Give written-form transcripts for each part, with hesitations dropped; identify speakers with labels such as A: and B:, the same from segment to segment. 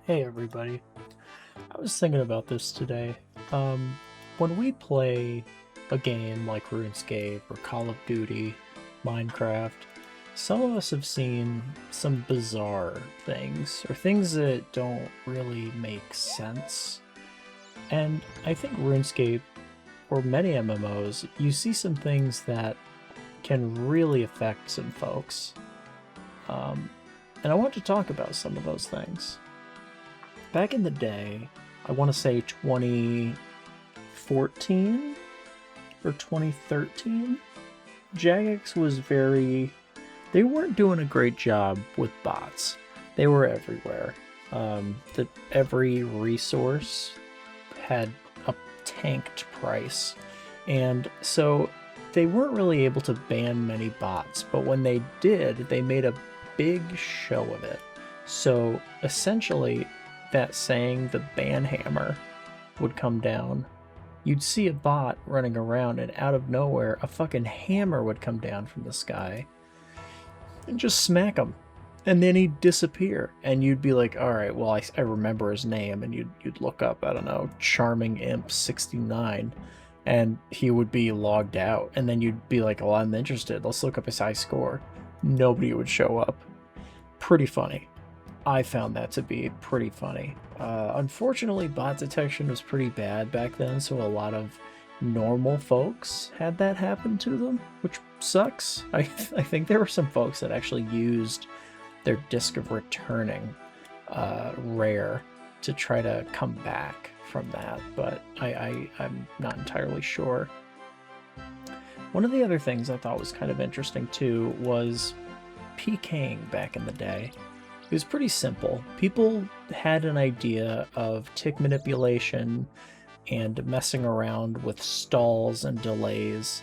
A: Hey everybody. I was thinking about this today. When we play a game like RuneScape or Call of Duty, Minecraft, some of us have seen some bizarre things, or things that don't really make sense. And I think RuneScape, or many MMOs, you see some things that can really affect some folks. Um, and I want to talk about some of those things. Back in the day, I want to say 2014 or 2013, Jagex was they weren't doing a great job with bots. They were everywhere. Every resource had a tanked price. And so they weren't really able to ban many bots, but when they did, they made a big show of it. So essentially, that saying, the ban hammer, would come down. You'd see a bot running around, and out of nowhere, a fucking hammer would come down from the sky and just smack him. And then he'd disappear, and you'd be like, all right, well, I remember his name, and you'd look up, I don't know, Charming Imp 69, and he would be logged out. And then you'd be like, well, I'm interested. Let's look up his high score. Nobody would show up. Pretty funny. I found that to be pretty funny. Unfortunately, bot detection was pretty bad back then, so a lot of normal folks had that happen to them, which sucks. I think there were some folks that actually used their Disc of Returning rare to try to come back from that, but I'm not entirely sure. One of the other things I thought was kind of interesting too was PKing back in the day. It was pretty simple. People had an idea of tick manipulation and messing around with stalls and delays.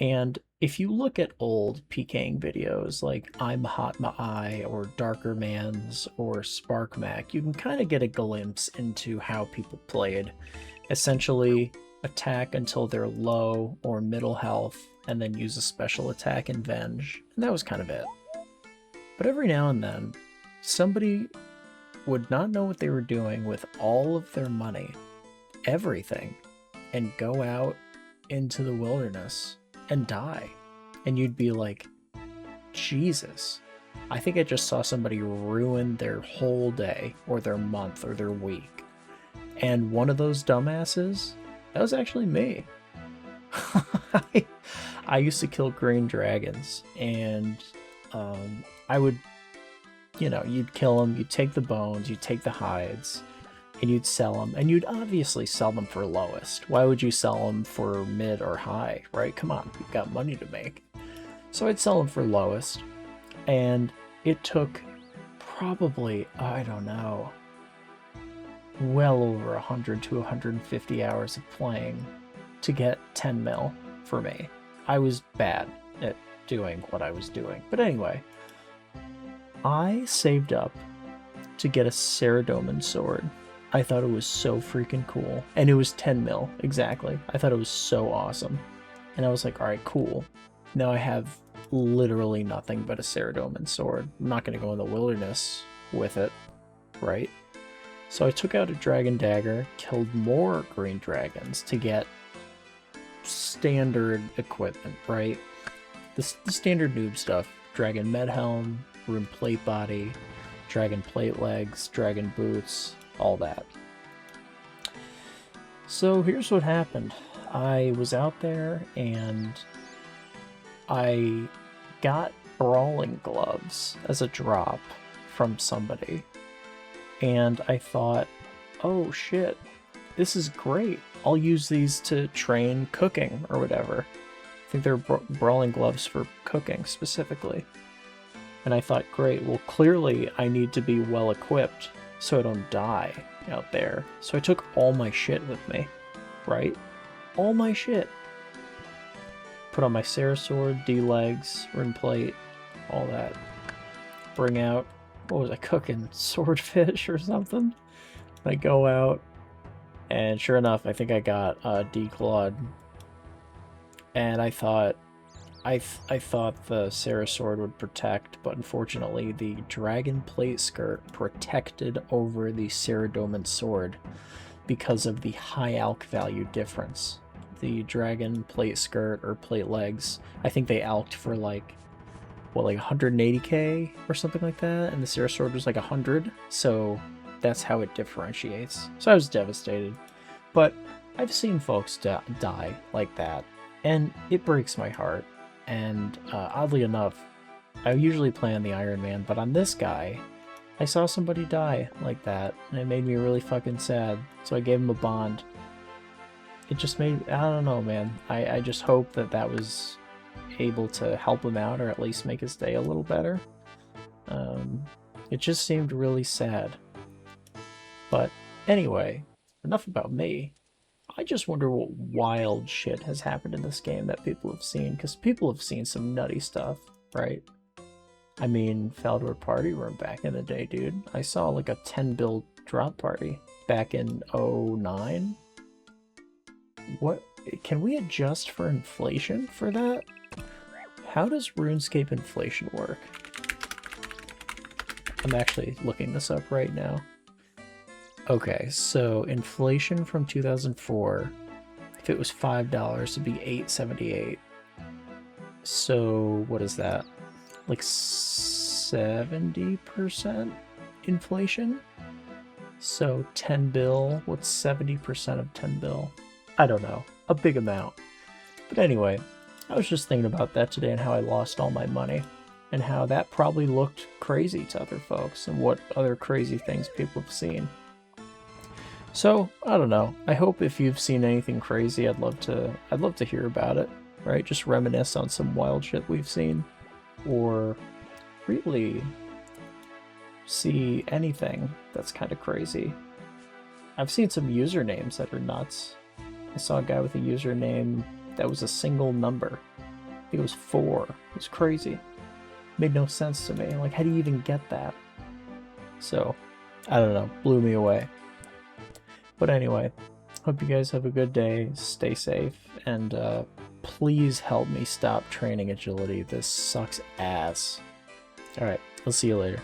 A: And if you look at old PKing videos like I'm Hot My Eye or Darker Mans or SparkMac, you can kind of get a glimpse into how people played. Essentially, attack until they're low or middle health, and then use a special attack and Venge. And that was kind of it. But every now and then, somebody would not know what they were doing with all of their money, everything, and go out into the wilderness and die. And you'd be like, Jesus, I think I just saw somebody ruin their whole day or their month or their week. And one of those dumbasses, that was actually me. I used to kill green dragons, and I would, you'd kill them, you'd take the bones, you'd take the hides, and you'd sell them. And you'd obviously sell them for lowest. Why would you sell them for mid or high, right? Come on, you've got money to make. So I'd sell them for lowest. And it took probably, I don't know, well over 100 to 150 hours of playing to get 10 mil for me. I was bad at doing what I was doing. But anyway, I saved up to get a Ceradoman sword. I thought it was so freaking cool. And it was 10 mil, exactly. I thought it was so awesome. And I was like, alright, cool. Now I have literally nothing but a Ceradoman sword. I'm not going to go in the wilderness with it, right? So I took out a dragon dagger, killed more green dragons to get standard equipment, right? The standard noob stuff. Dragon med helm, rune plate body, dragon plate legs, dragon boots, all that. So here's what happened. I was out there and I got brawling gloves as a drop from somebody. And I thought, oh shit, this is great. I'll use these to train cooking or whatever. I think they're brawling gloves for cooking specifically. And I thought, great, well clearly I need to be well equipped so I don't die out there. So I took all my shit with me, right? All my shit. Put on my Sarah sword, D-legs, rune plate, all that. Bring out, what was I cooking? Swordfish or something? I go out, and sure enough, I think I got declawed. And I thought, I thought the Sarah sword would protect, but unfortunately the dragon plate skirt protected over the Ceradoman sword because of the high alch value difference. The dragon plate skirt or plate legs, I think they alched for like, what, like 180k or something like that, and the Sarah sword was like 100, so that's how it differentiates. So I was devastated. But I've seen folks die like that, and it breaks my heart. And oddly enough, I usually play on the Iron Man, but on this guy, I saw somebody die like that, and it made me really fucking sad. So I gave him a bond. It just made, I don't know, man. I just hope that that was able to help him out, or at least make his day a little better. It just seemed really sad. But anyway, enough about me. I just wonder what wild shit has happened in this game that people have seen, because people have seen some nutty stuff, right? I mean, Faldor Party Room back in the day, dude. I saw like a 10 build drop party back in 09. What? Can we adjust for inflation for that? How does RuneScape inflation work? I'm actually looking this up right now. Okay, so inflation from 2004, if it was $5, it'd be $8.78. So what is that? Like 70% inflation? So 10 bill, what's 70% of 10 bill? I don't know, a big amount. But anyway, I was just thinking about that today and how I lost all my money, and how that probably looked crazy to other folks, and what other crazy things people have seen. So, I don't know. I hope if you've seen anything crazy, I'd love to hear about it, right? Just reminisce on some wild shit we've seen, or really see anything that's kind of crazy. I've seen some usernames that are nuts. I saw a guy with a username that was a single number. I think it was 4. It was crazy. Made no sense to me. Like, how do you even get that? So, I don't know. Blew me away. But anyway, hope you guys have a good day, stay safe, and please help me stop training agility. This sucks ass. Alright, I'll see you later.